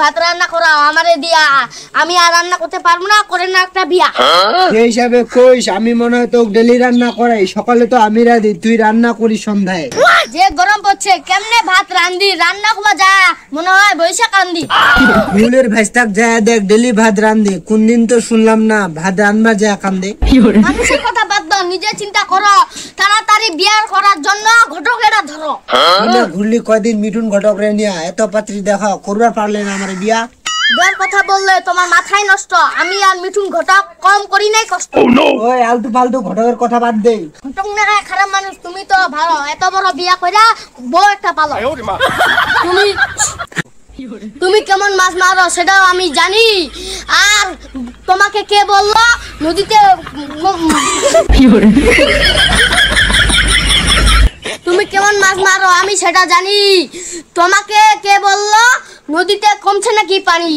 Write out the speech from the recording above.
ভাত রান্না করাও আমারে দিয়া, আমি আর রান্না করতে পারবো না, করে না একটা বিয়া। সেই হিসাবে কইস, আমি মনে হয় তোকে ডেলি রান্না করাই, সকালে তো আমি রাঁধি, তুই রান্না করিস সন্ধ্যায়। যে গরম পড়ছে কেমনে ভাত রান্ধি, রান্না করা যা মনে হয় বৈশা কান্দি। ফুলের ভাইস্তাক যায় দেখ, ডেলি ভাত রান্ধে, কোন দিন তো শুনলাম না ভাত রান্না যায় কান্দে। মানুষের কথা বাদ দাও, নিজে চিন্তা করো, তাড়াতাড়ি বিয়ে করার জন্য ঘটকেরা ধরো। ঘুরলি কয়দিন মিঠুন ঘটক রে নিয়া, এত পাত্রী দেখা করবার পারলে না আমার বিয়া। বিয়ের কথা বললে তোমার মাথায় নষ্ট, আমি আর মিঠুন ঘটক কম করি নাই কষ্ট। ওই আলতু ফালতু ঘটকের কথা বাদ দে। ঘটক না খারাপ মানুষ, তুমি তো ভালো, এত বড় বিয়া কইরা বউ একটা পালো। তুমি কেমন মাছ মারো সেটাও আমি জানি, আর তোমাকে কে বললো নদীতে তুমি কেমন মাছ মারো আমি সেটা জানি, তোমাকে কে বললো নদীতে কমছে নাকি পানি।